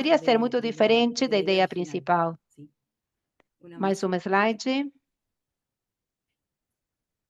poderia ser muito de la diferente da idea ideia original. principal. Sí. Una Mais más. uma slide.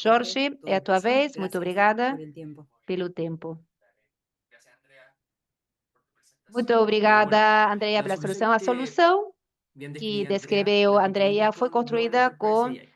Jorge, é a tua vez. Muito obrigada pelo tempo. Muito obrigada, Andrea, pela solução. A solução que descreveu Andrea foi construída com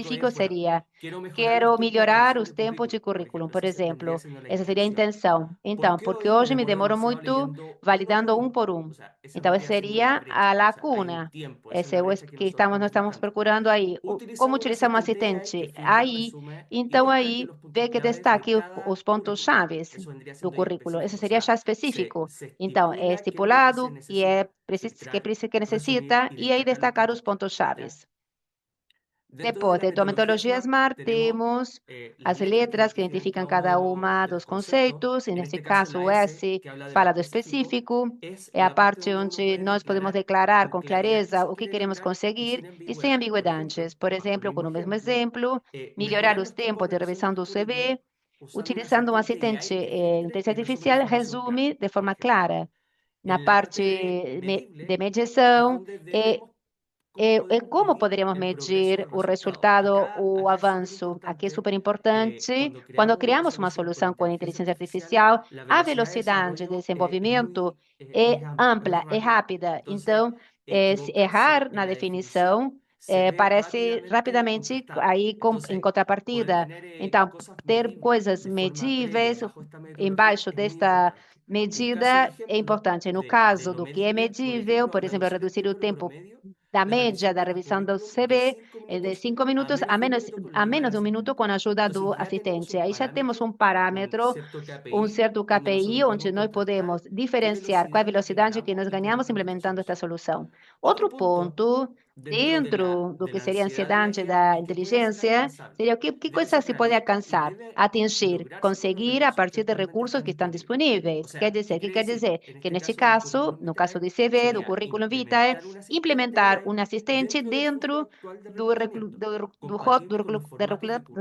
específico seria: quero melhorar os tempos de currículo, por exemplo. Essa seria a intenção. Então, porque hoje me demoro muito validando um por um. Então, essa seria a lacuna. Esse é o que nós estamos procurando aí. Como utilizar um assistente? Aí, então, aí, vê que destaque os pontos chaves do currículo. Esse seria já específico. Então, é estipular resultado que necessita e aí destacar os pontos-chaves. Depois, dentro da metodologia SMART, temos as letras que identificam cada uma dos conceitos, e neste caso o S fala do específico, é a parte onde nós podemos declarar com clareza o que queremos conseguir e sem ambiguidades. Por exemplo, com o mesmo exemplo, melhorar os tempos de revisão do CV, utilizando um assistente inteligência artificial, resume de forma clara na parte de medição e como poderíamos medir o resultado, o avanço? Aqui é super importante. Quando criamos uma solução com inteligência artificial, a velocidade de desenvolvimento é ampla, é rápida. Então, se errar na definição parece rapidamente aí em contrapartida. Então, ter coisas medíveis embaixo desta medida é importante. No caso do que é medível, por exemplo, reduzir o tempo da média da revisão do CV de 5 minutos a menos de 1 minuto com a ajuda do assistente. Aí já temos um parâmetro, um certo KPI, onde nós podemos diferenciar qual é a velocidade que nós ganhamos implementando esta solução. Outro ponto, dentro do que seria a ansiedade da inteligência, seria que coisa se pode alcançar, atingir, conseguir a partir de recursos que estão disponíveis. Quer dizer, que quer dizer? Que neste caso, no caso do CV, do currículo vitae, implementar um assistente dentro do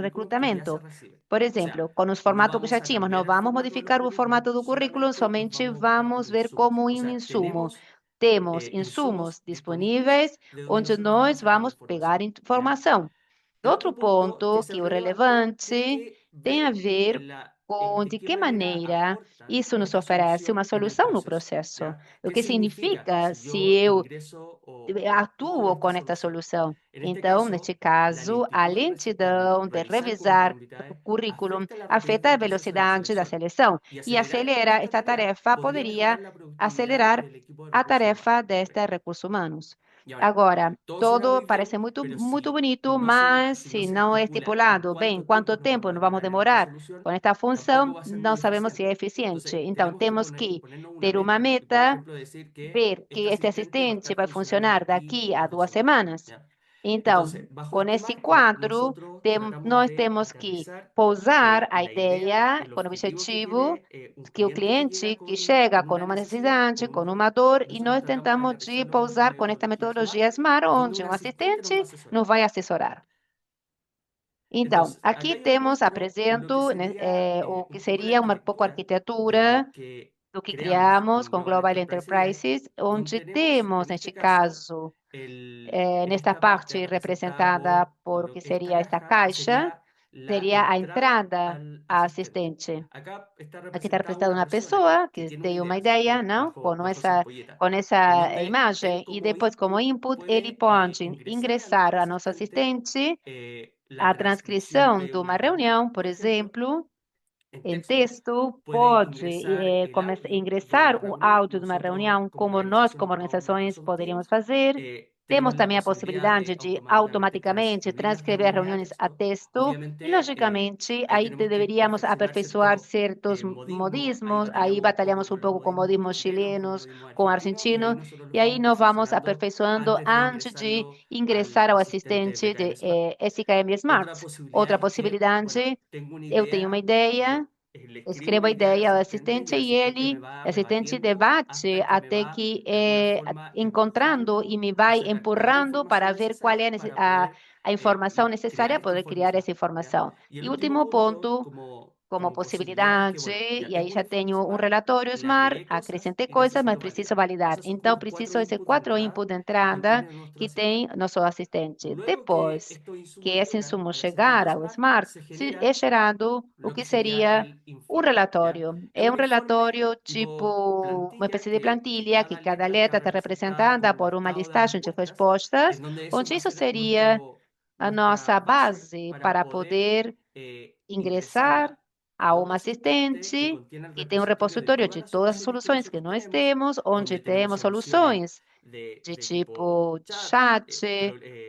recrutamento. Por exemplo, com os formatos que já tínhamos, não vamos modificar o formato do currículo, somente vamos ver como um insumo. Temos insumos disponíveis, onde nós vamos pegar informação. Outro ponto que é relevante tem a ver com de que maneira isso nos oferece uma solução no processo. O que significa se eu atuo com esta solução. Então, neste caso, a lentidão de revisar o currículo afeta a velocidade da seleção e acelera esta tarefa, poderia acelerar a tarefa destes recursos humanos. Agora, todo parece muito bonito, mas se não é estipulado bem quanto tempo nos vamos demorar com esta função, não sabemos se é eficiente. Então, temos que ter uma meta, ver que este assistente vai funcionar daqui a 2 semanas. Então, com esse quadro, nós temos que pousar a ideia com o objetivo que o cliente que chega com uma necessidade, com uma dor, e nós tentamos de pousar com esta metodologia SMART, onde um assistente nos vai assessorar. Então, aqui temos, apresento, né, o que seria uma pouco arquitetura do que criamos com Global Enterprises, onde temos, neste caso, nesta parte representada por o que seria esta caixa, seria a entrada a assistente. Aqui está representada uma pessoa que tem uma ideia, não? Com essa imagem, e depois, como input, ele pode ingressar a nosso assistente a transcrição de uma reunião, por exemplo, em texto, pode ingressar o áudio de uma reunião, como nós, como organizações, poderíamos fazer. Temos também a possibilidade de automaticamente transcrever reuniões a texto e, logicamente, aí deveríamos aperfeiçoar certos modismos, aí batalhamos um pouco com modismos chilenos, com argentinos, e aí nós vamos aperfeiçoando antes de ingressar ao assistente de SKM Smart. Outra possibilidade, eu tenho uma ideia, escrevo a ideia ao assistente e o assistente debate até que encontrando e me vai empurrando para ver qual é a informação necessária para poder criar essa informação. E último ponto, como possibilidade, e aí já tenho um relatório SMART, acrescentei coisas, mas preciso validar. Então, preciso esses 4 inputs de entrada que tem nosso assistente. Depois que esse insumo chegar ao SMART, é gerado o que seria um relatório. É um relatório tipo uma espécie de plantilha, que cada letra está representada por uma listagem de respostas, onde isso seria a nossa base para poder ingressar a uma assistente que tem um repositório de todas as soluções que nós temos, onde temos soluções de tipo chat,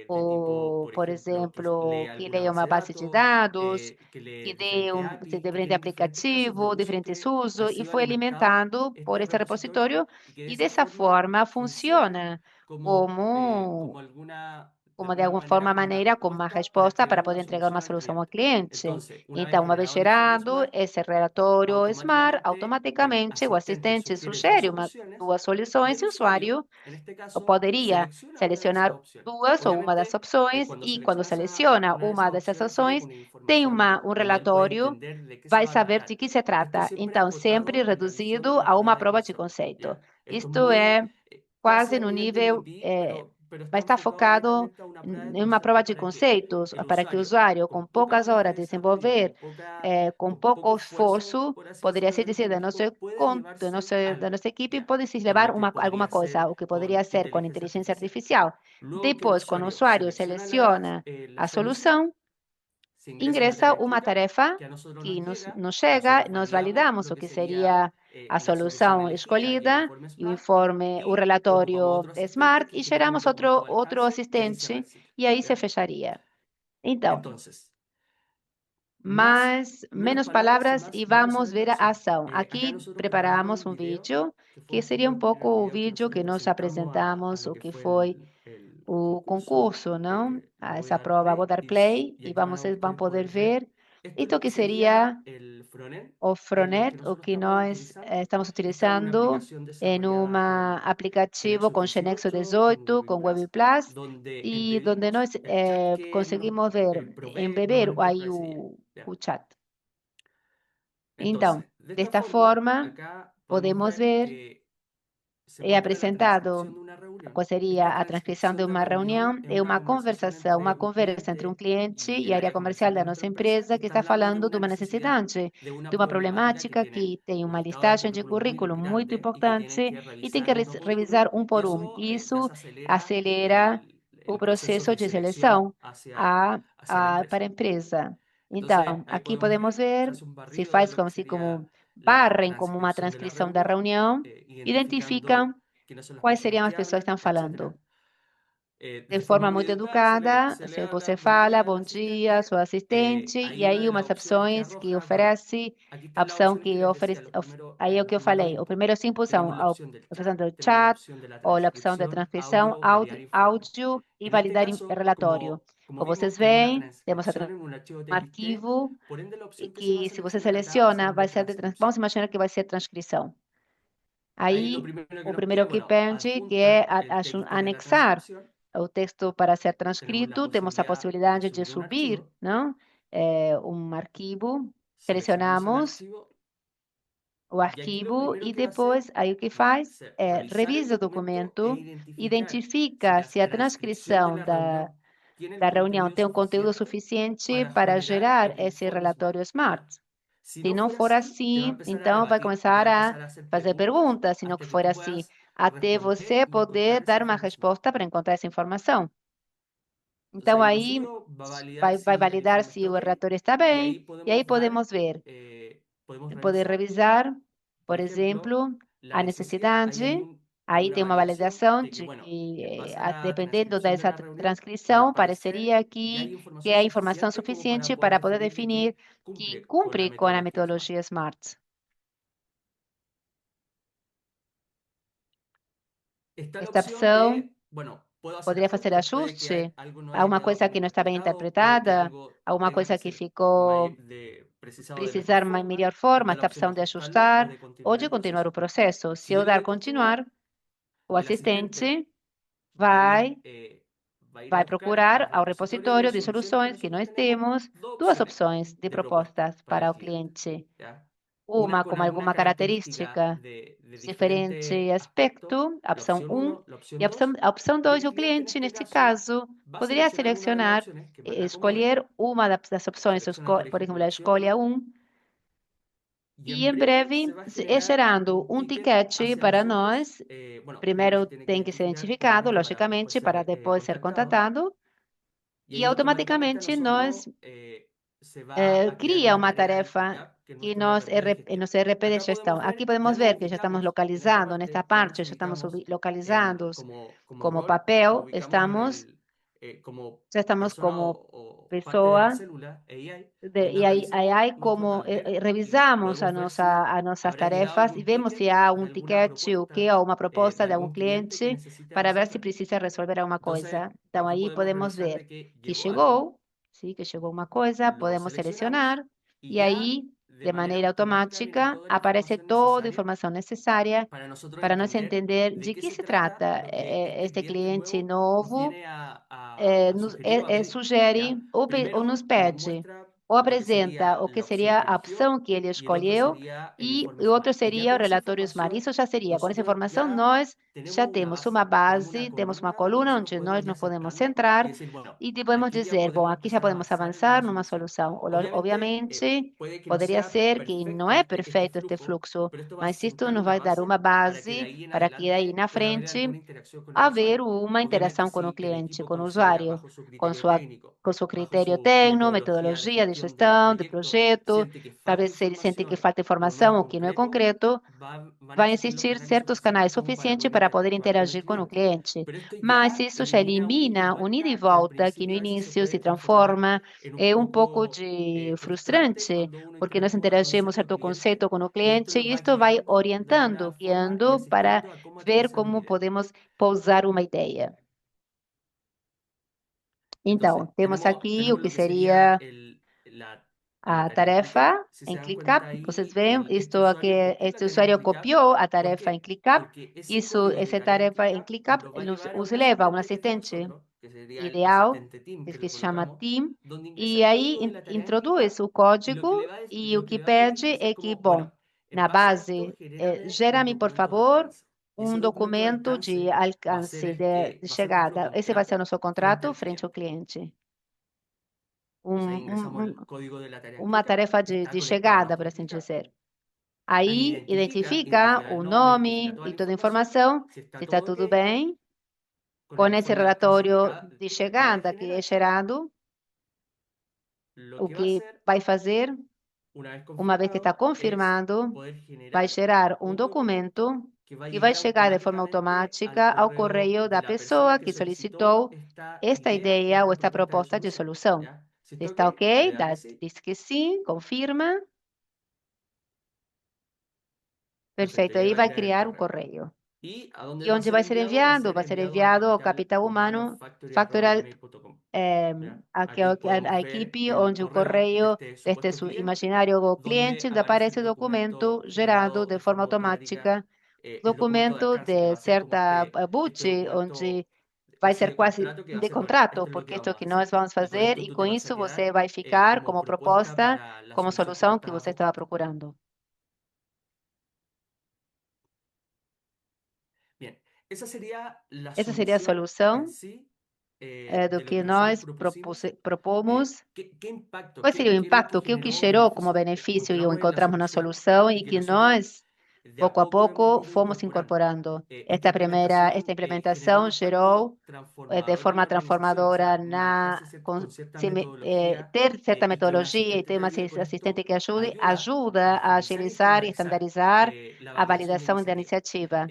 ou, por exemplo, que leia uma base de dados, que dê de diferente aplicativo, diferentes usos, e foi alimentado por esse repositório, e dessa forma funciona como de alguma forma, maneira, como uma resposta para poder entregar uma solução ao cliente. Então, uma vez gerado esse relatório Smart, automaticamente o assistente sugere duas soluções e o usuário poderia selecionar duas ou uma das opções, e quando seleciona uma dessas opções, tem um relatório, vai saber de que se trata. Então, sempre reduzido a uma prova de conceito. Isto é quase no nível, vai estar focado em uma prova de conceitos, para que o usuário, com poucas horas de desenvolver, com pouco esforço, poderia se dizer, da nossa equipe, pode se levar alguma coisa, o que poderia ser com inteligência artificial. Depois, quando o usuário seleciona a solução, ingressa uma tarefa que nos chega, nós validamos o que seria a solução escolhida, e o informe, o relatório Smart, e geramos outro assistente, e aí se fecharia. Então, menos palavras e vamos ver a ação. Aqui preparamos um vídeo, que seria um pouco o vídeo que nós apresentamos, o que foi o concurso, não? Essa prova, vou dar play e vocês vão poder ver. Isto que seria o Fronet, o que nós estamos utilizando em um aplicativo com Genexo 18, com Web Plus, e onde nós conseguimos ver, embeber aí o chat. Então, desta forma, podemos ver, é apresentado qual seria a transcrição de uma reunião, é uma conversação, uma conversa entre um cliente e a área comercial da nossa empresa, que está falando de uma necessidade, de uma problemática, que tem uma listagem de currículo muito importante e tem que revisar um por um. Isso acelera o processo de seleção para a empresa. Então, aqui podemos ver, se faz como assim, como barrem como uma transcrição da reunião, identificam quais seriam as pessoas que estão falando. De forma muito educada, você fala, bom dia, sou assistente, e aí umas opções que oferece, a opção que oferece, aí é o que eu falei, o primeiro simples são a opção do chat, ou a opção de transcrição, áudio e validar relatório. Como vocês veem, temos um arquivo, e que se você seleciona, vai ser vamos imaginar que vai ser transcrição. Aí, o primeiro que pede, que é anexar o texto para ser transcrito, temos a possibilidade de subir, não? Um arquivo, selecionamos o arquivo e depois, aí o que faz é revisa o documento, identifica se a transcrição da reunião tem um conteúdo suficiente para gerar esse relatório Smart. Se não for assim, então vai começar a fazer perguntas, se não for assim, até você poder dar uma resposta para encontrar essa informação. Então, aí vai validar se o relatório está bem, e aí podemos ver, poder revisar, por exemplo, a necessidade. Aí tem uma validação de que, dependendo dessa transcrição, pareceria que é informação suficiente para poder definir que cumpre com a metodologia SMART. Esta opção poderia fazer ajuste a uma coisa que não está bem interpretada, a uma coisa que ficou precisar uma melhor forma, esta opção de ajustar ou de continuar o processo. Se eu dar continuar, o assistente vai procurar ao repositório de soluções que nós temos duas opções de propostas para o cliente. Uma com alguma característica diferente aspecto, a opção 1, e a opção 2, o cliente, neste caso, poderia selecionar, escolher uma das opções, por exemplo, a escolha 1, e em breve é gerando um ticket para nós. Primeiro tem que ser identificado, logicamente, para depois ser contatado, e automaticamente nós cria uma tarefa que nos ERP de gestão. Aqui podemos ver que já estamos localizando, nesta parte, já estamos localizando como papel, já estamos como pessoa, e aí como revisamos as nossas tarefas e vemos se há um ticket o que, ou uma proposta de algum cliente para ver se precisa resolver alguma coisa. Então, aí podemos ver que chegou, sim, que chegou uma coisa, podemos selecionar e aí, de maneira automática, aparece toda a informação necessária para nós entender de que se trata este cliente novo sugere ou nos pede ou apresenta o que seria a opção que ele escolheu e o outro seria o relatório SMART. Isso já seria, com essa informação, nós já temos uma base, temos uma coluna onde nós nos podemos centrar e devemos dizer, bom, aqui já podemos avançar numa solução. Obviamente, poderia ser que não é perfeito este fluxo, mas isto nos vai dar uma base para que aí na frente haver uma interação com o cliente, com o usuário, com seu critério técnico, metodologia de gestão, de projeto. Talvez se ele sente que falta informação ou que não é concreto, vai existir certos canais suficientes para poder interagir com o cliente. Mas isso já elimina um ida e volta que no início se transforma um pouco de frustrante, porque nós interagimos certo conceito com o cliente e isto vai orientando, guiando para ver como podemos pousar uma ideia. Então, temos aqui o que seria a tarefa em ClickUp. Vocês veem, isto aqui, este usuário copiou a tarefa em ClickUp. Essa tarefa em ClickUp nos leva a um assistente ideal, que se chama Team, e aí introduz o código e o que pede é que, bom, na base, gera-me, por favor, um documento de alcance, de chegada. Esse vai ser o nosso contrato frente ao cliente. Uma tarefa de chegada, por assim dizer. Aí identifica o nome e toda a informação, se está tudo bem, com esse relatório de chegada que é gerado, o que vai fazer, uma vez que está confirmado, vai gerar um documento que vai chegar de forma automática ao correio da pessoa que solicitou esta ideia ou esta proposta de solução. Está ok? Diz que sim, confirma. Perfeito, aí vai criar um correio. E onde vai ser enviado? Vai ser enviado ao capital humano Factorial, a equipe onde o correio deste imaginário cliente, onde aparece o documento gerado de forma automática, documento de certa budget, onde vai ser quase de contrato, porque isto é o que nós vamos fazer, e com isso você vai ficar como proposta, como solução que você estava procurando. Essa seria a solução do de que lo que nós nosotros propusimos. propomos. ¿Qué impacto? Qual seria o impacto? O que gerou como benefício e o encontramos na solução e que nós, pouco a pouco, fomos incorporando. Esta implementação gerou de forma transformadora ter certa metodologia e ter uma assistente que ajuda a agilizar e estandarizar a validação da iniciativa.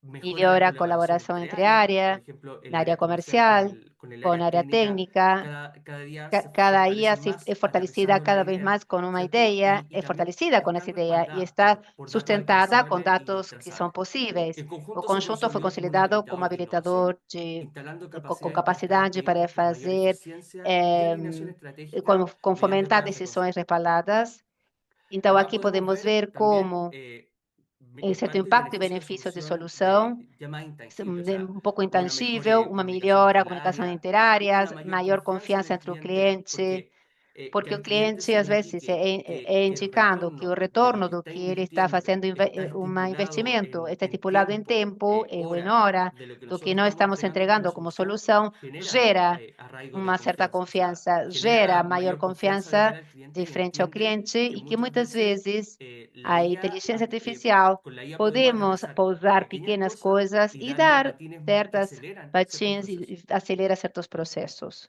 Melhora a colaboração entre áreas, na área comercial, com a área técnica. Cada IA é fortalecida cada vez mais com uma ideia, é fortalecida com essa ideia e está sustentada com dados que são possíveis. O conjunto foi consolidado como habilitador com capacidade para fazer, com fomentar decisões respaldadas. Então, aqui podemos ver como certo impacto e benefícios de solução, um pouco intangível, uma melhora, a comunicação interáreas, maior confiança entre o cliente, porque o cliente, às vezes, indicando que o retorno do que ele está fazendo um investimento está estipulado em tempo ou em hora, do que nós estamos entregando como solução, gera uma certa confiança, gera maior confiança de frente ao cliente e que muitas vezes a inteligência artificial podemos pousar pequenas coisas e dar certas patins e acelerar certos processos.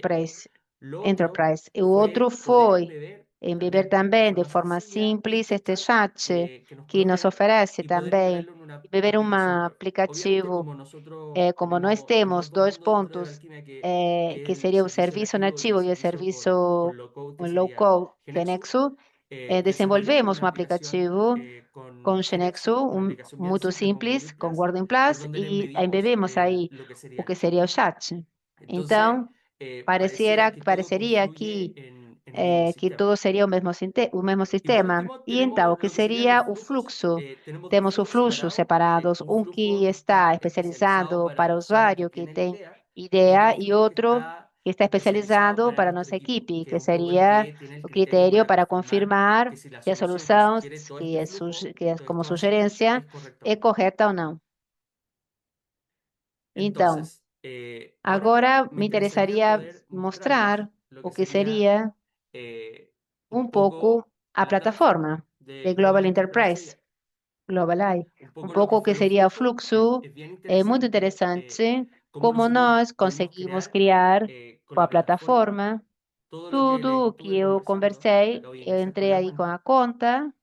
Enterprise. E o outro foi em beber também de forma simples este chat que nos oferece também Beber um aplicación web. Obviamente, aplicativo, como nós temos tenemos dos dois modos dentro de pontos, Alquimia, que es que el seria o servicio serviço nativo y el nativo e o servicio serviço con low code, que low sería code, que é Genexus. Nexo, Desarrollamos desenvolvemos una um aplicación aplicativo com Genexo, Genexus, una aplicación bien muito simple con simples, Google com Plus, Wording que es Plus, donde le e medimos embebemos aí lo que o sería que el chat. seria o chat. Entonces, Então, pareciera que todo pareceria confluye aqui en un mismo que sistema. tudo seria o mesmo Y por sistema. último, E então, tenemos o que lo que serían los seria o flujos. fluxo? Tenemos dos Temos o flujos fluxo separados. separados, Un um flujo que que está está especializado especializado para el para o usuario que usuário que tiene la tem idea y ideia otro e flujo outro que está especializado especializado para para a nuestro nossa equipo, equipe, que es que un poco el seria que tiene el o criterio critério para para confirmar confirmar que si la que a solución que solução, sugiere todo este flujo, que é todo como estos asistentes, sugerência, es correcta o é no. correta ou não. Então, Entonces, ahora agora me me interesaría interessaria poder mostrarles mostrar lo o que que sería seria un um pouco poco a la plataforma plataforma de de Global Global Enterprise Enterprise, AI. Global AI. Un Um poco lo pouco que o que fue los seria o flujos. fluxo, Es bien é muito interesante interessante cómo como nosotros nós pudimos conseguimos crear criar con com a la plataforma plataforma todo lo que les tudo o que estuve eu conversando. conversei. Acá voy a Eu ingresar con entrei la aí com cuenta. a conta.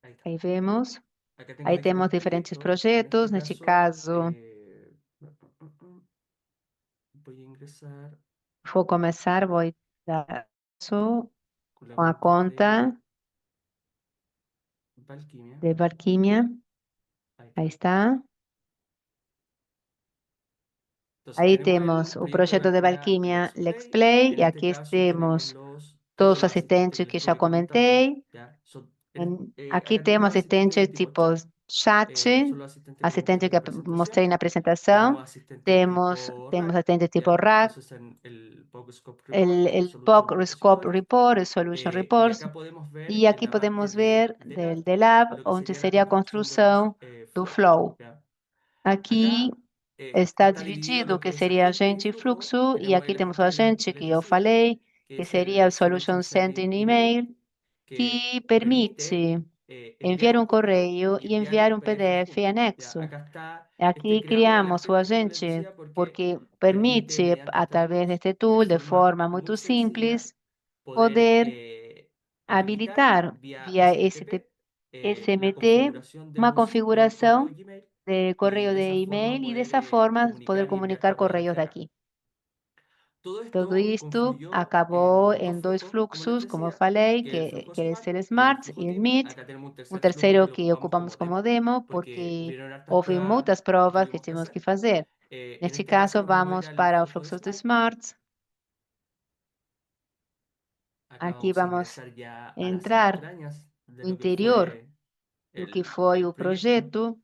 Ahí está. Aí vemos. Acá tengo Aí temos diferentes diferentes proyectos. En projetos. este Neste caso, caso, voy a ingresar vou começar, vou dar isso con la com a cuenta conta Valkyria. de Valkymia. Ahí está. Aí está. Entonces Aí tenemos temos el o proyecto de projeto de Valkyria Valkymia Lex Lex Play. Play. En E este aqui caso tenemos temos todos todos os los asistentes assistentes que les que já estuve comentando. comentei. ¿Ya? Aqui Acá tenemos temos asistentes de assistentes tipo tipo chat. chat, Son los asistentes que mostré assistente en que la presentación. mostrei na apresentação. Tenemos asistentes Temos, tipo temos RAG, assistente tipo ¿ya? RAG, Esos son el POC Report, el Solution POC Scope Repository. Report, Solution Y Reports. acá podemos ver E en aqui la parte podemos ver de del lab lab, lo que onde sería la seria a construcción de los construção do flows. flow. ¿Ya? Aqui Acá está está dividido dividido o lo que que es seria agente y agente e flujo. fluxo, e Tenemos aqui el temos o agente agente les que eu decía, falei, que que es seria o el Solution Solution Sending Sending Email, Email, que que permite permite enviar enviar un um correo correio y e enviar enviar un um PDF PDF adjunto. ¿Ya? anexo. Acá está, Aqui creamos el criamos o agente, como les agente decía, porque porque permite permite, mediante esta através tool, deste de tool, de forma forma muy muito sencilla, simples, poder poder habilitar habilitar vía via SMTP la SMT configuración uma de un correo configuração Gmail de y correio de de esa forma e-mail e poder dessa forma poder comunicar y enviar comunicar correos correios desde acá. daqui. Todo Tudo esto isto confluyó acabou en dos em dois flujos, como les fluxos, como eu decía, falei, que es el flujo que é Smart ser y el Smart flujo e Team. Meet. Acá tenemos un Um tercer flujo que terceiro lo que ocupamos ocupamos como como demo, demo, porque porque hubieron hartas houve pruebas muitas que provas que tuvimos que tínhamos que hacer. fazer. En Neste este caso caso, nos vamos a ir vamos al para o flujo de fluxo de Smart. Smart. Acá Aqui vamos a vamos ingresar ya a las entrar entrañas de no lo que interior fue do que foi el o proyecto. projeto.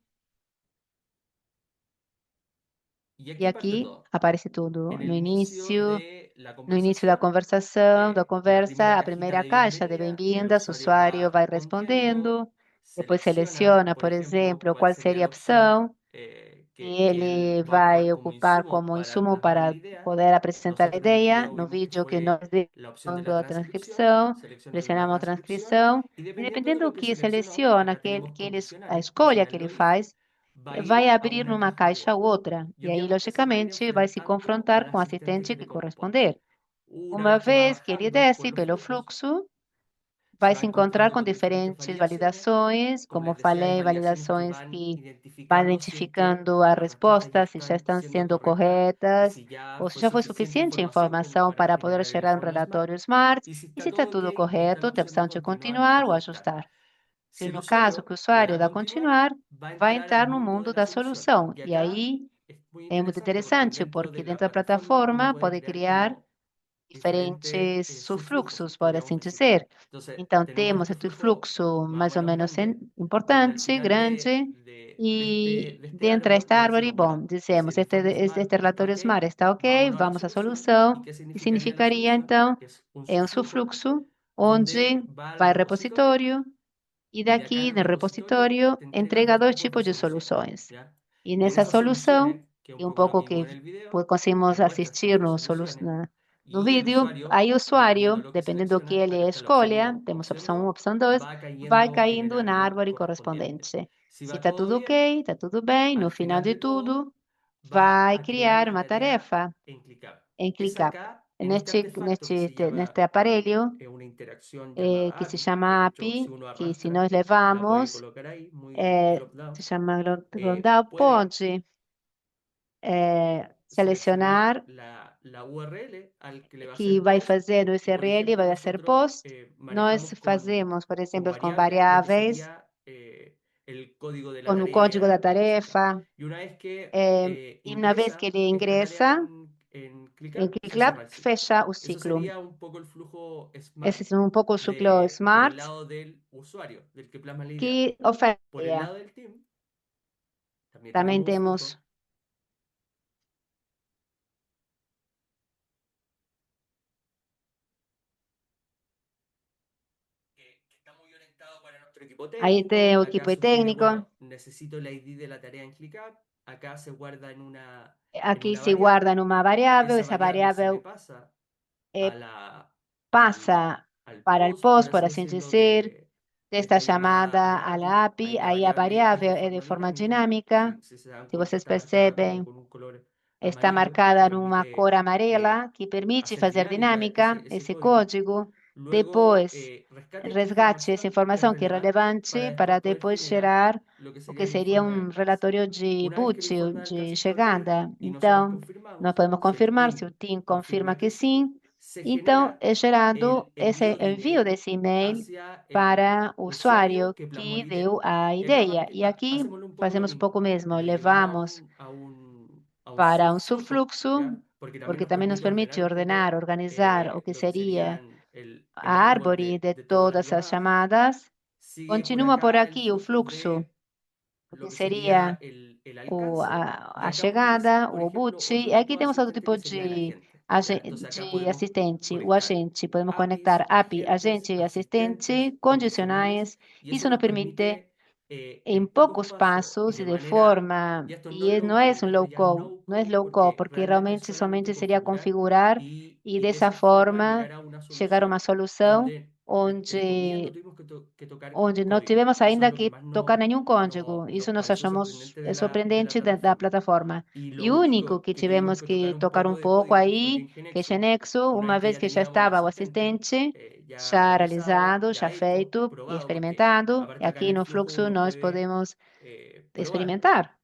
Y E aquí parte aqui todo. aparece tudo En el inicio de la no início da conversación, conversação, da la conversa, primera a cajita primeira de caixa de bienvenida, el bem-vindas, o usuario usuário va vai respondiendo, respondendo, depois selecciona, seleciona, por por ejemplo, exemplo, cuál qual sería seria a la opción opção que que ele él va a vai ocupar como ocupar insumo como para insumo plasmar la para idea. poder apresentar a Nosotros en el ideia. video No vimos que vídeo que nós fue la opción de la demos a transcripción. transcrição, Seleccionamos la pressionamos a transcripción transcrição, y e dependiendo de dependendo lo do que que seleccionó, seleciona, acá tenemos a condicionales, o escolha sea, que el ele no if, faz, va a vai ir a abrir una numa caja u caixa ou otra. outra. Y E aí, obviamente se va a ir logicamente, vai se enfrentando al confrontar com o asistente assistente que que le corresponde. corresponder. Una Uma vez que va vez que ele bajando por desce los pelo flujos, fluxo, se vai va se encontrar encontrando com con diferentes diferentes validaciones. validações, Como como les decía, hay falei, validaciones que validações van que vão identificando si es que identificando as las respuestas ya respostas, se já están estão siendo sendo correctas o corretas, si ya ou se fue já foi suficiente suficiente información como informação para para poder generar el gerar um informe SMART. relatório SMART, Y si e está se está todo ok, tudo está la correto, tem a opción de opção de continuar continuar o ou ajustar. ajustar. Si Se el no caso que o usuario le usuário da dá continuar, continuar, va a vai entrar al entrar no mundo de mundo la da solución. solução. Y E acá aí es muy é muito interesante porque interessante, dentro porque de la dentro da plataforma uno plataforma puede pode crear criar como diferentes diferentes subflujos, subfluxos, por podríamos assim decir. dizer. Entonces, Então, tenemos temos este este flujo fluxo más o mais ou menos menos grande, donde al importante, final grande, de e este dentro árbol desta le árvore, decimos, bom, bueno, si dizemos, el informe este SMART está relatório ok, SMART está ok, vámonos a la vamos à solución. ¿Y solução. qué E significaría la significaria, solución? então, Que es un é um subflujo subfluxo donde onde va al vai repositorio repositório e y de acá daqui del no repositorio repositório te entrega entrega dos dois tipos de tipos de soluciones, soluções. ¿ya? E Y en nessa esas solução, soluciones, que un e um poco lo pouco que vimos que en el video, conseguimos en nuestras assistir no soluciones, no vídeo, aí o usuário, dependendo do que ele escolha, temos opção 1, opção 2, vai caindo na árvore correspondente. Se está tudo ok, está tudo bem, no final de tudo, vai criar uma tarefa em ClickUp. Neste aparelho, que se chama API, que se nós levamos, se chama Grondal, pode selecionar que vai fazer o URL, vai ser post. Nós fazemos, por exemplo, com variáveis, com o código da tarefa, e uma vez que ele ingressa em ClickUp, fecha o ciclo. Esse é um pouco o ciclo Smart que oferece. Também temos aí tem o equipo técnico. Aqui se guarda numa variável, essa variável passa para o post, por assim dizer, desta chamada à API. Aí a variável é de forma dinâmica. Se vocês percebem, está marcada numa cor amarela, que permite fazer dinâmica esse código. Depois, resgate essa informação que é relevante para depois gerar o que seria um relatório de boot, de chegada. Então, nós podemos confirmar se o team confirma que sim. Então, é gerado esse envio desse e-mail para o usuário que deu a ideia. E aqui fazemos um pouco mesmo, levamos para um subfluxo, porque também nos permite ordenar, organizar o que seria a árvore de todas as chamadas. Continua por aqui o fluxo, o que seria a chegada, o boot. E aqui temos outro tipo de assistente, o agente. Podemos conectar API, agente e assistente, condicionais. Isso nos permite em poucos passos e de forma, não é um low code, não é low code, porque realmente somente seria configurar e dessa forma chegar a uma solução onde não tivemos ainda que tocar nenhum código. Isso nós achamos surpreendente da plataforma. E o único que tivemos que tocar um pouco aí, que é Genexo, uma vez que já estava o assistente, já realizado, já feito e experimentado. E aqui no fluxo nós podemos experimentar,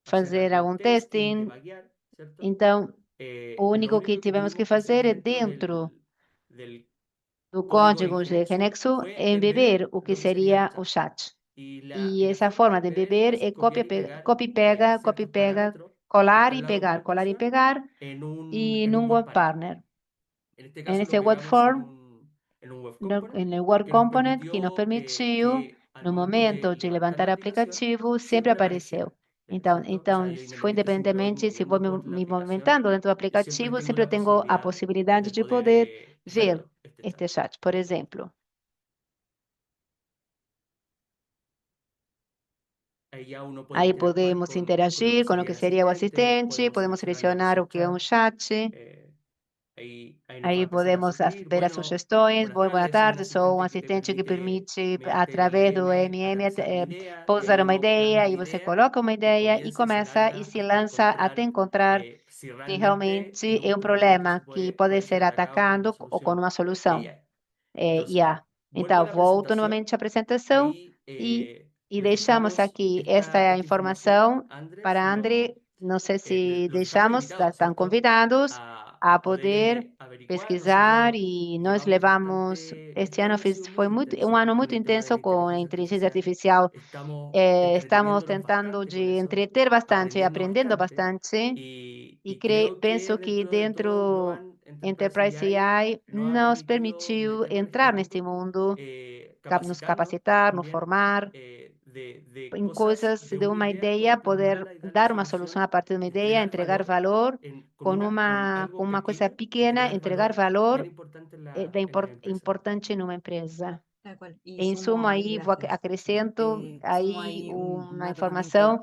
fazer algum testing. Então, o único que tivemos que fazer é dentro do código de Genexo, embeber o que seria o chat. E essa forma de embeber é copy, pega, colar e pegar, e num web partner. Nesse web form, no Word Component, que nos permitiu, no momento de levantar o aplicativo, sempre apareceu. Então, se for independentemente, se vou me movimentando dentro do aplicativo, sempre eu tenho a possibilidade de poder ver este chat, por exemplo. Aí podemos interagir com o que seria o assistente, podemos selecionar o que é um chat. Aí podemos ver as sugestões. Boa tarde, sou um assistente que permite, através do MM, pousar uma ideia, e você coloca uma ideia e começa e se lança até encontrar que realmente é um problema que pode ser atacando ou com uma solução. IA. Então, volto novamente à apresentação e deixamos aqui esta informação para André. Não sei se deixamos, estão convidados a poder pesquisar, e nós levamos, este ano foi um ano muito intenso com a inteligência artificial. Estamos tentando de entreter bastante, aprendendo bastante, e penso que dentro Enterprise AI nos permitiu entrar neste mundo, nos capacitar, nos formar em coisas de uma ideia, poder dar uma solução a partir de uma ideia, entregar valor com uma coisa pequena, entregar valor importante numa empresa. Tal cual. Y Em sumo suma, ahí aí las tres. acrescento Sumo aí ahí un uma dato con esto. informação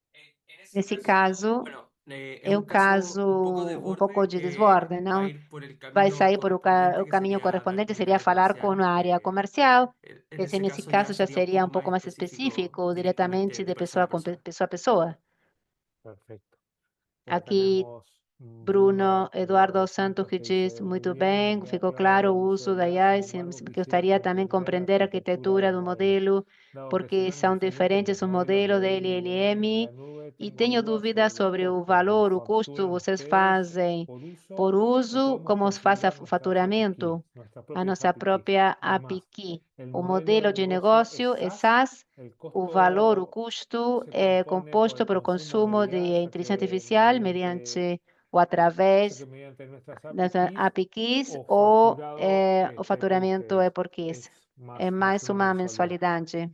Nesse caso, é um caso um pouco de desborde, não? Vai sair por o caminho correspondente, seria falar com a área comercial. Esse, nesse caso, já seria um pouco mais específico, diretamente de pessoa pessoa a pessoa. Perfecto. Aqui, Bruno Eduardo Santos, que diz, muito bem, ficou claro o uso da IA, gostaria também de compreender a arquitetura do modelo, porque são diferentes os modelos da LLM, e tenho dúvidas sobre o valor, o custo, vocês fazem por uso, como se faz o faturamento, a nossa própria API. O modelo de negócio é SaaS, o valor, o custo é composto pelo consumo de inteligência artificial mediante ou através das APIs, ou o faturamento é por mês. É mais uma mensalidade.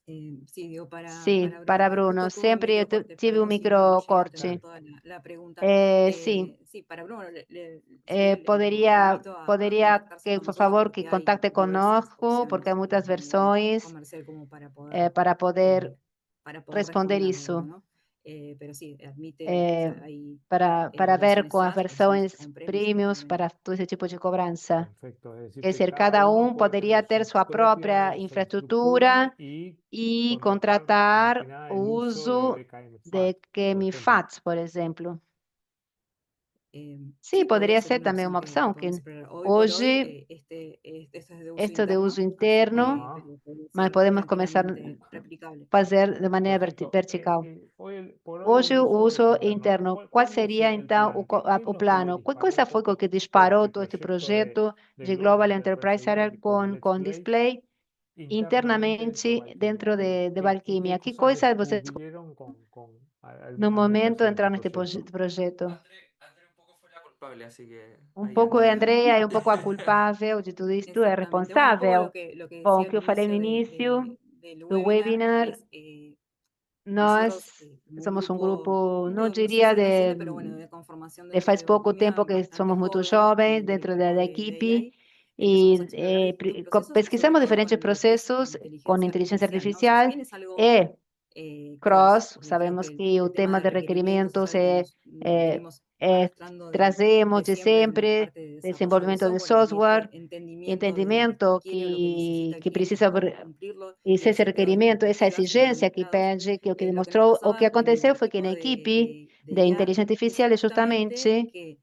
Sí, digo, Sim, para justo Bruno, tuve un sempre eu microcorte, tive um perdón si no llegué a entender microcorte. toda la pregunta. Sim, Sí, para Bruno, sí, lo poderia, invito a poderia contactarse que, con por nosotros favor, que porque hay contacte diversas conosco, porque há opciones muitas a nivel versões comercial como para poder responder responderlo, isso. ¿no? Pero sí, admite, o sea, hay Para ver versiones com as SaaS, versiones versões on-premise, premiums obviamente. para todo esse tipo de cobrança. Perfecto. Es decir, Quer que dizer, cada cada uno um puede poderia tener ter su sua propia própria infraestructura infraestrutura y e más que contratar nada o el uso de uso DKM de FAT, por ejemplo. QMFATs, por exemplo. Sim, Sí, podría poderia ser ser una também opción uma opção, podemos que explorar. Hoy por hoy, hoje esto es de uso este de uso interno, así interno, que, Ajá. pero podría mas ser podemos começar tranquilamente replicable. a fazer de maneira Perfecto. vertical. Por hoy Hoje o uso interno, interno, qual ¿cuál es seria el então plan? ¿Qué es o lo que plano? Qual disparó coisa foi o que todo disparou todo este projeto de de Global Global Enterprise Enterprise AI Area con com Display display internamente internamente dentro dentro de de ¿Qué Valkymia? Que cosas coisa vocês descubrieron no al momento meterse en este entraram neste proyecto? projeto? André un poco fue la culpable, así que Um ahí pouco é André. Andrea, é um pouco a culpável de tudo isto, é Exactamente. Bueno, un poco responsável. lo que Bom, o decía que al eu falei no inicio início del do webinar webinar, es, nós nosotros, como un somos um grupo, grupo, não no sé diria si reciente, pero bueno, de conformación de dentro faz de pouco Valkymia, tempo que bastante somos muito joven jovens en el dentro campo da de equipe AI. Empezamos a e explorar distintos procesos y sobre pesquisamos todo con diferentes lo que es processos com inteligencia inteligência artificial, ¿no? O sea, si artificial bien es algo e cross, porque creo sabemos que que o el tema tema de de requerimientos es requerimentos algo que é, venimos é arrastrando trazemos de de siempre en la sempre parte de desarrollo de desenvolvimento de software y software, este entendimiento de lo que entendimento quiere o lo que necesita el que cliente y precisa cómo cumplirlo y esse hacer todas las requerimento, essa expectativas con los exigência que empleados. pede, que o que Lo que nos demonstrou, o que pasaba con el aconteceu foi que equipo na equipe de de IA inteligência es artificial, justamente justamente, que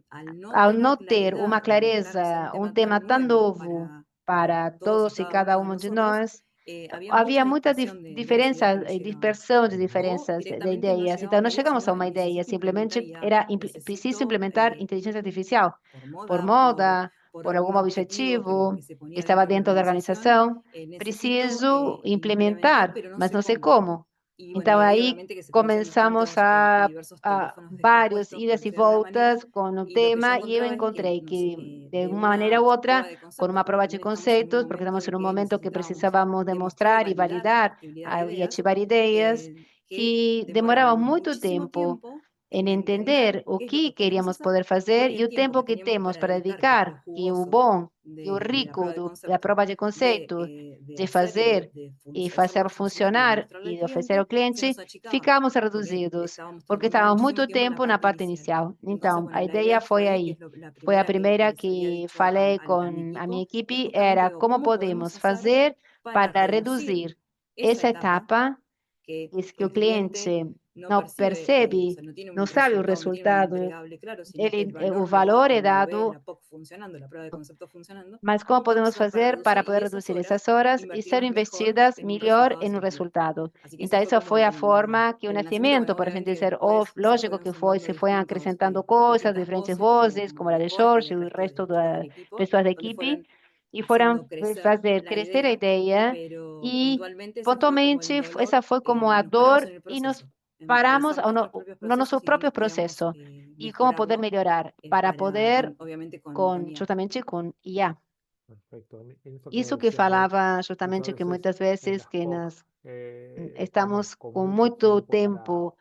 al no ao não tener ter uma claridad o al ser clareza, um tema tan tão nuevo novo para para todos y todos e cada cada uno de um de nosotros, nós, había mucha havia muita dispersión de las ideas que diferença nos e llegaban. dispersão de Ujú. O diferenças de directamente no ideias. Então, llegaban não ideas, chegamos a sino uma ideia, necesito implementar simplesmente IA, era preciso necesito implementar inteligência artificial por por moda, moda, por por algum algún objetivo objetivo que se que ponía estava dentro de la dentro da organización, organização. necesito Preciso implementar, implementar, pero no mas sé não sei cómo. como. Y bueno, Então, y ahí aí obviamente que se producen começamos distintos y diversos a teléfonos vários descompuestos, por idas e decirlo de alguna manera, voltas com o y lo que yo tema, e eu encontraba es que encontrei nos, que, de de uma maneira ou una outra, prueba de com concepto, uma porque prova de también estamos en un conceitos, porque momento estamos en em um que momento que necesitábamos precisávamos demostrar y demonstrar e validar la validar factibilidad de e ideas, ativar ideias, que que demorava demorábamos muito muchísimo tempo tiempo em en entender entender o qué es lo que que queríamos queríamos hacer poder y cuál fazer es e el o tiempo tempo que que teníamos temos para para dedicar, que es lo dedicar, que o jugoso bom e o de la prueba rico de da concepto, prova de conceito, de de hacer fazer e hacerlo fazer funcionar y funcionar demostrarle al e oferecer cliente, ao se cliente, nos achicaba, ficamos porque reduzidos, estábamos porque tomando estávamos muchísimo muito tiempo en la tempo na parte parte inicial. inicial. Entonces, Então, bueno, a la ideia idea foi fue, que aí. es la Foi a primera que primeira les había que dicho falei a mi com a minha equipo, es equipe, justamente, era digo, como ¿cómo podemos podemos hacer fazer para para reducir reduzir esa essa etapa etapa que el o cliente cliente no não percibe, o percebe, sea, no tiene não un sabe o resultado, no tiene un resultado, entregable claro, sino que el o valor lo da valor é cuando ve dado. la POC funcionando, la prueba de concepto funcionando. Mas como ¿Cómo podemos podemos hacer fazer para y poder esas reduzir horas essas horas e ser invertirlas mejor investidas en un melhor resultado em um sentido? resultado? Así que ese Então, fue essa como foi a forma que o el nacimiento. nascimento, Bueno, por assim obviamente dizer, después se lógico fueron que foi, sumando se foi acrescentando coisas, distintas diferentes voces, como, vozes, como como a la de de Jorge y Jorge el e o resto resto de chicos del das equipo, pessoas da donde equipe, fueron e foram haciendo crecer fazer la crescer a idea, ideia, pero e puntualmente ese fue como el pontualmente essa dolor. foi como a Nos paramos dor en el e nos proceso, en paramos revisar nuestros propios no nosso procesos y próprio ver, digamos, processo e como poder mejorarlo melhorar para poder, obviamente con IA. justamente com IA. Perfecto. En eso que Isso vos que decías, ¿no? falava Muchas justamente que veces muitas en vezes las que POC nós estamos estamos con com mucho muito tiempo para tempo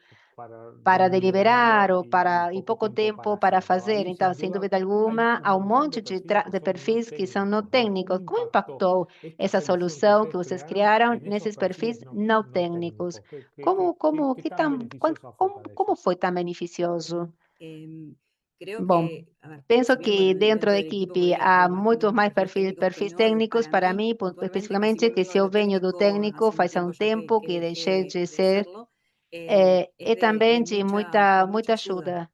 para deliberar ou para e pouco tempo tempo para fazer. Ahí, Então, sin sem duda, dúvida hay alguma, há un um montón de monte perfiles de que son no perfis que são não técnicos, ¿no? ¿Cómo técnicos. Como impactó impactou esta essa solución que solução que ustedes vocês crearon criaram en esos nesses perfis perfiles não no técnicos? técnicos? ¿Qué Que tan tão, beneficioso fue para como ellos? foi tão beneficioso? Em, creo Bom, que, a ver, si penso bien, bueno, que dentro dentro da del equipo por equipe ahí hay há más muitos mais técnicos que perfis no, técnicos para mim, que si especificamente bien que vengo se de eu lo venho do técnico técnico hace un faz um tiempo ya tempo que que dejé deixei de de ser, serlo, es também de de de muita mucha ayuda. ajuda.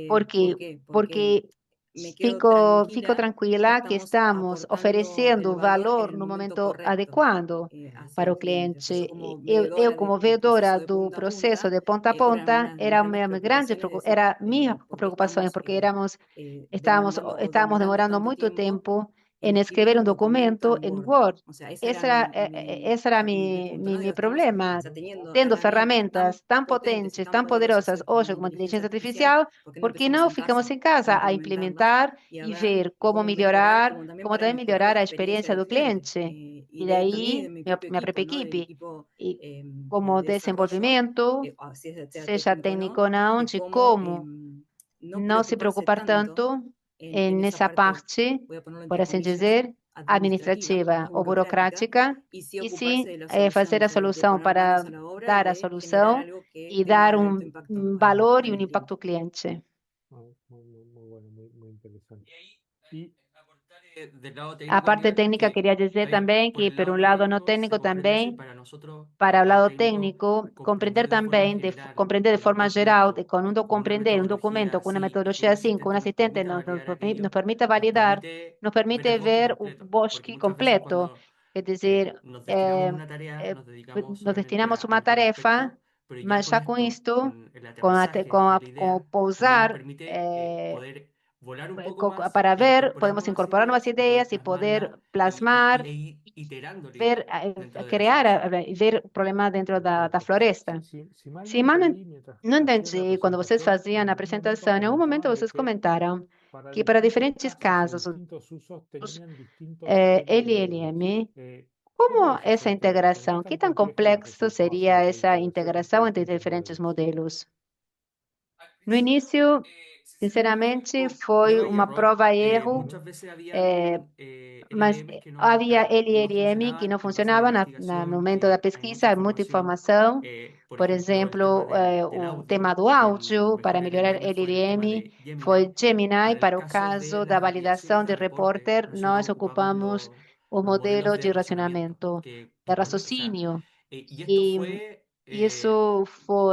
Por ¿Por quê? qué? Porque Porque me quedo fico tranquila que tranquila que estamos estamos aportando el oferecendo valor en valor el no momento momento correcto adequado hacia para el o cliente. O sea, yo cliente. como Eu veedora como del proceso vedora de do punta a processo punta, de ponta a ¿cuál era ponta, una de era las a grandes minha grande, preocupaciones? Decir, era minha ¿por qué preocupação, estamos porque éramos demandando estávamos tanto muito tiempo tempo en em escribir escrever um un documento documento en em Word? Word. O sea, Esse era mi punto, ¿no? mi Digo, estamos, problema. o sea, teniendo Tendo herramientas tan ferramentas tão potentes y potentes, tan tão poderosas poderosas hoy como hoje la como a inteligencia inteligência artificial, artificial, ¿por qué no por que empezamos não en ficamos casa em a casa a implementarlas implementar y a e ver ver como cómo mejorar, melhorar, como también como para também mejorar la melhorar a experiencia experiência del do cliente? cliente? Y E también daí, de mi propio minha própria equipo, ¿no? Del equipe, equipo e de como desarrollo, desenvolvimento, así sea seja técnico o no, técnico ou não, de de cómo como no não se preocuparse preocupar tanto tanto en esa nessa parte, parte, voy a ponerlo por entre assim comillas, dizer, administrativa administrativa o ou burocrática, burocrática, y sí e ocuparse sim de la solución, fazer o a sea, de solução poner manos para a la obra, dar a de generar solução algo que e tenga dar de alto impacto valor e para um el impacto cliente. ao cliente. Muy bueno, muy interesante. Y ahí, Y aportar del lado A técnico, parte Aníbal, técnica, que queria dizer está bien, também por que, el por lado um no lado não técnico se técnico comprende así, também, para nosotros, para del o lado lado técnico, técnico, compreender comprender de forma também, general compreender de con un forma geral, documento, quando con una compreender um metodología documento com uma así y que metodologia un assim, com um asistente nos assistente permita validar nos aquello, permita nos validar, permite nos ver permite el bosque ver o completo. Porque bosque muchas veces completo. cuando Quer dizer, nos destinamos a eh, una tarea, nos dedicamos nos solamente destinamos a uma algún tarefa, aspecto, pero ya mas con já com esto, isto, con el aterrizaje de la com o idea, también nos pousar, permite poder volar un poco más para e ver, incorporar podemos nuevas incorporar novas ideas y poder ideias e plasmarlas poder plasmar, ir iterando la ver, idea dentro de la criar, solución. ver o problema dentro da perfecto. floresta. Si mal no Se mal entendí mientras não hacían la entendi, quando vocês presentación, faziam a en un momento apresentação, em algum momento comentaban de vocês que comentaram para que para distintos diferentes casos o casos, distintos usos os tenían distintos LLMs. LLM, ¿Cómo como es esa essa integración? ¿Qué integração? Que tan tão compleja complexo resultó hacer seria esa essa integración entre integração entre distintos diferentes modelos? modelos? Al No principio, início, sinceramente, sinceramente, fue foi prueba y uma error. prova-erro, Muchas veces eh, habían mas LLMs havia que no LLM que não funcionaban. En base a la funcionava no investigación momento da hay mucha pesquisa, muita información. informação. Por Por ejemplo, el tema exemplo, del o tema audio. do El áudio, para mejor melhorar LLM fue el tema LLM, de Gemini. foi Gemini. Para el Para o caso de caso da las validação validaciones de de reporte, repórter, nós nosotros ocupamos ocupamos o los modelos modelo de de razonamiento, racionamento, que de permite, o sea, raciocínio. y esto E fue isso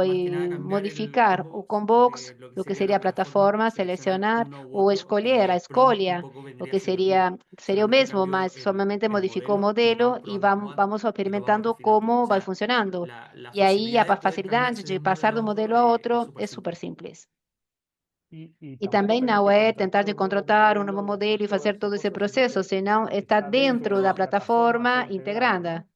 más que nada foi cambiar el modificar o combox combox, de lo que o que sería la seria a plataforma, plataforma, seleccionar selecionar uno u ou otro escolher, a y prompt un escolha, poco o vendría a que ser lo mismo. seria o Solamente mesmo, cambió mas somente el modificou o modelo y vamos modelo e probando vamos y lo vamos experimentando refinando. O como vai sea, funcionando. la E aí facilidad a de poder facilidade cambiarse de de un modelo passar a do otro modelo a es outro súper é super simple. simples. Y E também tampoco hay não que é tentar de contratar un nuevo contratar um novo modelo y hacer modelo e todas fazer esas todo esse cosas, sino processo, que senão está está dentro dentro de da la plataforma ya plataforma integrado, integrada.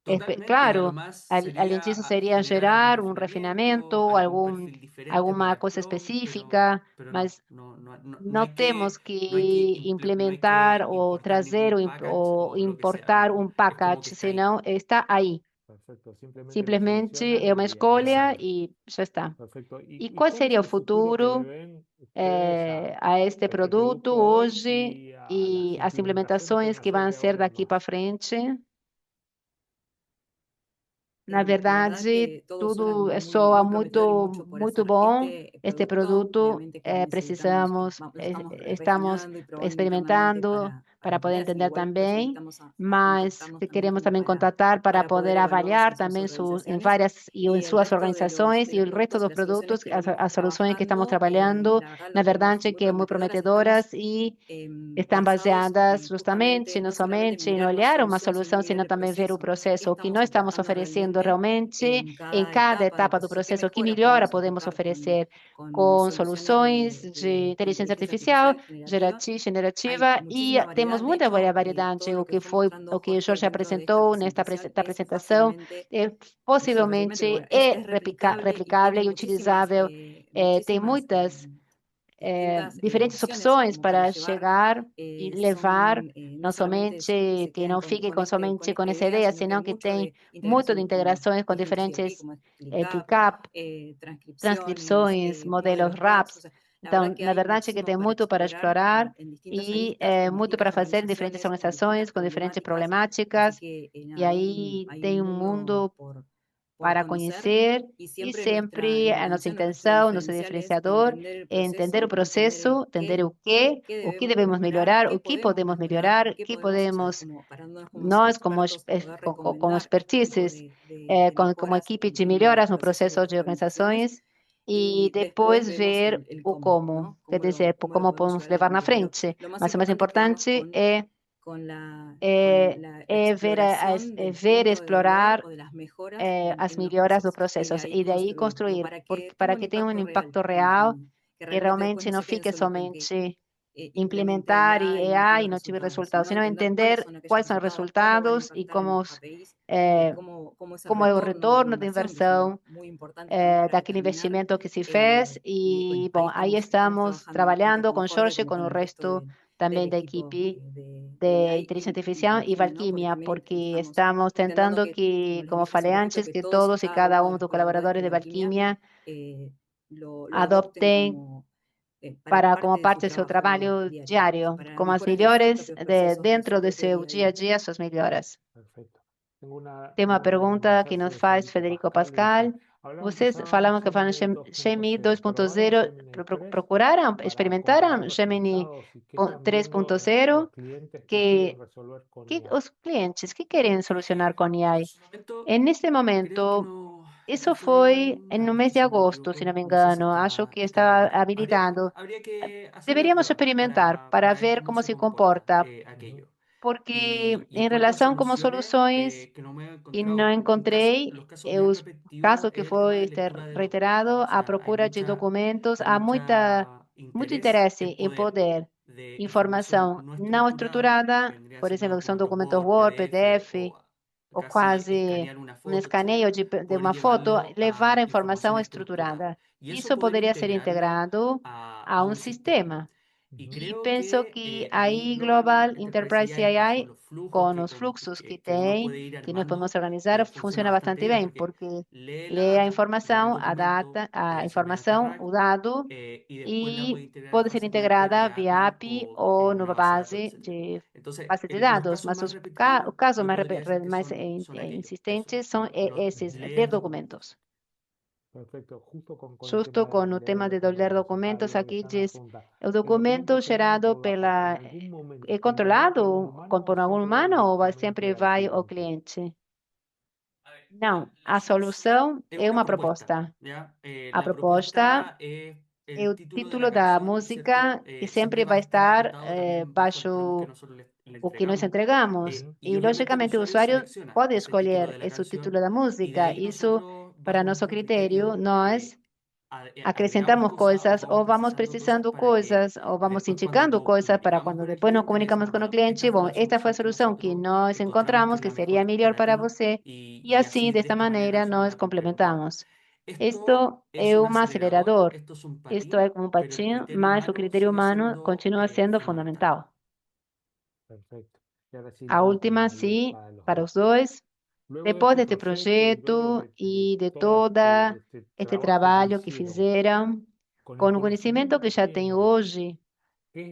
¿no? Totalmente, y a lo Claro, más sería além disso seria generar algún gerar um refinamiento, refinamento, algún perfil diferente para alguma el coisa prompt, específica, pero no, mas no não temos no hay que, que no hay implementar que ou importar trazer ningún package ou o lo que sea, importar no, um es como que pacote, está ahí. senão está aí. Perfecto, simplemente lo Simplesmente seleccionan é uma y escolha Exacto. avanzan. e já está. Perfecto. E ¿Y qual cuál es seria o el futuro que le futuro ven ustedes a este a este produto producto hoy hoje y a las e as implementaciones que van implementações a que hacer vão de ser ahora en daqui para más? frente? Na La verdad verdade, que todo suena tudo muy, soa muy prometedor y mucho por muito hacer. bom. Este Este producto, produto obviamente que necesitamos, lo estamos estamos refinando y probando internamente experimentando para para poder entender. entender Igual los também, invitamos a mas contactarnos también queremos como também contatar para para poder poder evaluarse avaliar en sus também em organizaciones várias e em y el suas resto de organizações de e los o resto productos y dos las soluciones produtos, que venimos as soluções que estamos trabajando. trabalhando, La verdad na los vemos verdade muy que é muito prometedoras, estamos prometedoras e estão basados baseadas en justamente, justamente não no solamente somente em mirar la olhar uma solución, sino solução, mirar senão el também ver o proceso. O sea, qué processo, o que nós estamos estamos aportando oferecendo realmente realmente en em cada cada etapa del etapa do proceso, qué processo, o que mejoras melhora podemos podemos aportar oferecer con com soluciones soluções de de inteligência inteligencia artificial, artificial generativa. Hay generativa, e muchísima temos variedad, de muita hecho, variedade. todo lo que fue mostrando O que Jorge Jorge dentro de esta apresentou nesta presentación es apresentação, fácilmente, no sé, fácilmente, no, possivelmente bueno, é es replicable y replicável tiene e utilizável. Tem muchísimas muitas diferentes opções para chegar e levar, não somente que não fique com somente com essa ideia, senão que tem muito de integrações com diferentes ClickUp, transcrições, modelos RAPs. Então, na verdade, que tem muito para explorar e muito para fazer em diferentes organizações, com diferentes problemáticas, e aí tem um mundo para conhecer, e sempre a nossa intenção, nosso diferenciador, é entender o processo, entender o que devemos melhorar, o que podemos melhorar, o que podemos, nós, como expertises, como equipe de melhoras no processo de organizações, e depois ver o como, quer dizer, como podemos levar na frente. Mas o mais importante é ver, ver, explorar as melhoras do processo e daí construir, porque, para que tenha um impacto real, que realmente não fique somente implementar e não tive resultados, senão entender quais são os resultados e como é o retorno de inversão daquele investimento que se fez. E, bom, aí estamos trabalhando com Jorge, com o resto também da equipe de inteligência artificial e Valkymia, porque estamos tentando que, como falei antes, que todos e cada um dos colaboradores de Valkymia adoptem para como parte do seu trabalho diário, como as melhores dentro do seu dia a dia, suas melhoras. Perfecto. Tem uma pergunta que nos faz Federico Pascal. Vocês falaram que falam Gemini 2.0, procuraram, experimentaram Gemini 3.0, que os clientes que querem solucionar com AI. Neste momento, isso foi no mês de agosto, se não me engano, acho que está habilitado. Deveríamos experimentar para ver como se comporta, porque em relação como soluções que não encontrei, os casos que foi reiterado, a procura de documentos, há muito interesse em poder informação não estruturada, por exemplo, que são documentos Word, PDF, ou quase um escaneio de uma foto, levar a informação estruturada. Isso poderia ser integrado a um sistema. E penso que aí Global Enterprise AI, com os fluxos que tem, que nós podemos organizar, funciona bastante bem, porque lê a informação, a data, a informação, o dado, e pode ser integrada via API ou numa base de dados. Mas o caso mais insistente são esses, ler documentos. Perfecto. Justo com o tema de ler documentos, aqui diz, o documento gerado é controlado por algum humano ou sempre vai ao cliente? Não, a solução é uma proposta. A proposta é o título da música que sempre vai estar baixo o que nós entregamos. E, logicamente, o usuário pode escolher esse título da música. Isso, para nosso critério, nós acrescentamos coisas ou vamos precisando coisas ou vamos indicando coisas para quando depois nos comunicamos com o cliente, bom, esta foi a solução que nós encontramos que seria melhor para você e assim, desta maneira, nós complementamos. Isto é um acelerador, isto é como um patinho, mas o critério humano continua sendo fundamental. Perfecto. Y ahora sí, A la última, última, sim, para los para dos. os dois. Luego Depois de deste projeto e de todo este trabalho que fizeram, com o conhecimento que já tem hoje,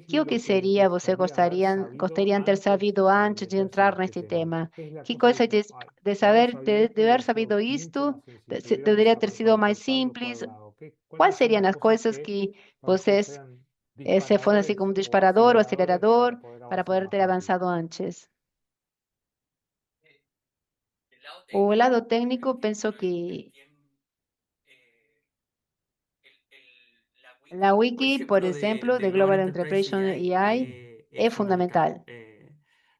que o que seria você gostariam ter sabido antes de entrar neste tema? Que coisa de saber, de haver sabido isto, deveria ter sido mais simples? Quais seriam as coisas que vocês, se fosse assim como um disparador ou acelerador, para poder ter avançado antes? O lado técnico, penso que la wiki, por exemplo, de Global Enterprise AI, é fundamental.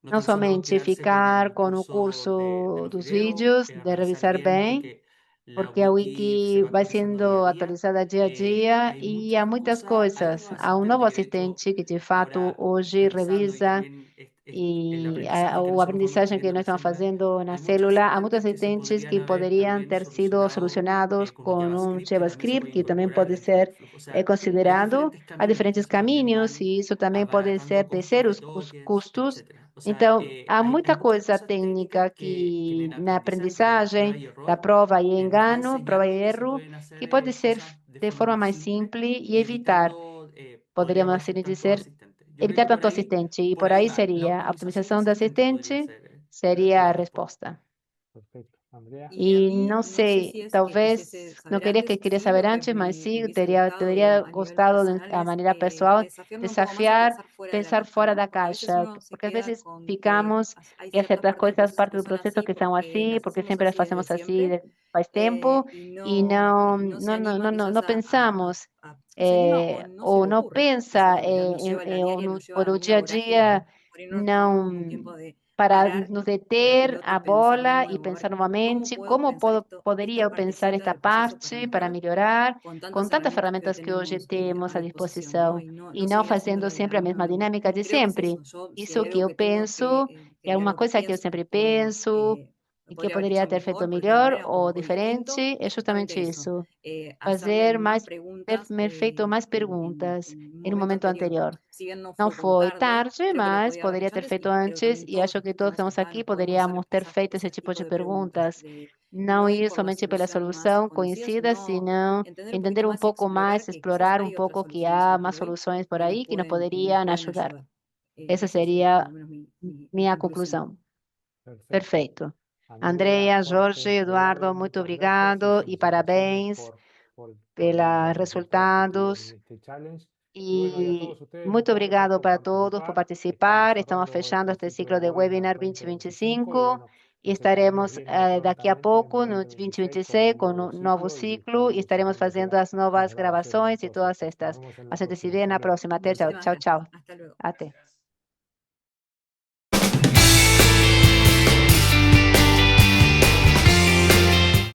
Não somente ficar com o curso dos vídeos, de revisar bem, porque a wiki vai sendo atualizada dia a dia e há muitas coisas. Há um novo assistente que, de fato, hoje revisa e o aprendizagem que nós estamos fazendo na célula, há muitos assistentes que poderiam ter sido solucionados com um JavaScript, que também pode ser considerado a diferentes caminhos, e isso também pode ser descer os custos. Então, há muita coisa técnica que na aprendizagem, da prova e engano, prova e erro, que pode ser de forma mais simples e evitar, poderíamos assim dizer, evitar tanto assistente. E por aí seria a optimização do assistente, seria a resposta. Perfecto. Andrea. E mí, não no sé sei, si es que talvez quisiese saber não queria antes, que queria sí, saber lo que antes, mas me sim, hubiese teria, gustado teria a nivel gostado de, personal a es maneira pessoal desafiarme un poco más a desafiar, pensar fuera de pensar fora la da caja, porque a veces caixa, uno se porque às queda vezes con que ficamos hay e ciertas certas partes del coisas, proceso parte que do son processo así que são porque assim, las porque hacemos sempre as así fazemos desde assim siempre faz tempo y e não, no se não, não, anima não, não quizás não pensamos no se anima o no se ou le não ocurre. Esa es pensa la realidad, nos lleva a la diaria, nos lleva por a o dia una a vorágine que dia, por ahí no nos tomamos como un não tiempo de para parar nos la deter pelota y a pensar de bola e nuevo, a pensar ver, ¿cómo novamente puedo como pensar poderia esta eu pensar partecita esta del proceso para parte para mejorar melhorar con com tantas tantas herramientas ferramentas que hoje temos a à disposición, ¿no? disposição Y no, e no não seguir haciendo fazendo de la sempre a misma mesma manera. dinâmica de Creo que es sempre. eso. Yo, si Isso hay que algo eu que tengo penso, que é hay uma algo que coisa que eu pienso sempre que puedo, penso e que eu podría haber poderia hecho ter feito mejor, por ejemplo, melhor ahora ou o distinto, diferente, é es justamente justamente eso. isso. Hacerme Fazer más mais, preguntas feito mais perguntas en un em um momento momento anterior. anterior. Si bien no Não fue como foi tarde, tarde, creo que lo mas podía haber poderia hecho ter antes feito y creo que antes, también e todos acho los que que todos estamos estamos acá aqui nos podemos hacer poderíamos ter feito esse ese tipo tipo de de preguntas, perguntas. de Não no ir ir por la somente pela solución más solução conocida, conhecida, sino senão entender entender un um poco más y pouco mais, explorar que quizás explorar um hay otras pouco que soluciones hoy há por mais hoy soluções por que aí que nos nos poderiam pueden ajudar. ayudar. Essa Esa sería más o seria menos mi minha conclusión. conclusão. Perfecto. Perfeito. Andrea, Andrea, Jorge, Jorge, Eduardo, muito muchas gracias y obrigado e felicitaciones parabéns por pelos los resultados que tuvieron resultados. en este challenge. Y bueno, y a E todos ustedes, muito muchas gracias obrigado por para todos por participar. participar. Estamos Estamos cerrando fechando este este ciclo ciclo de de webinar Webinar 2025 y 2025 bueno, e nos estaremos estaremos viendo daqui a prontamente en pouco, el no 2026, con 2026, un com nuevo um novo ciclo y ciclo e estaremos estaremos haciendo fazendo ya as las novas grabaciones y gravações e todo todas esto. Nos estas. vemos en la A gente se próxima. vê Hasta na luego. próxima. Até, tchau, Muchísimas tchau, tchau. gracias. Hasta luego. Até.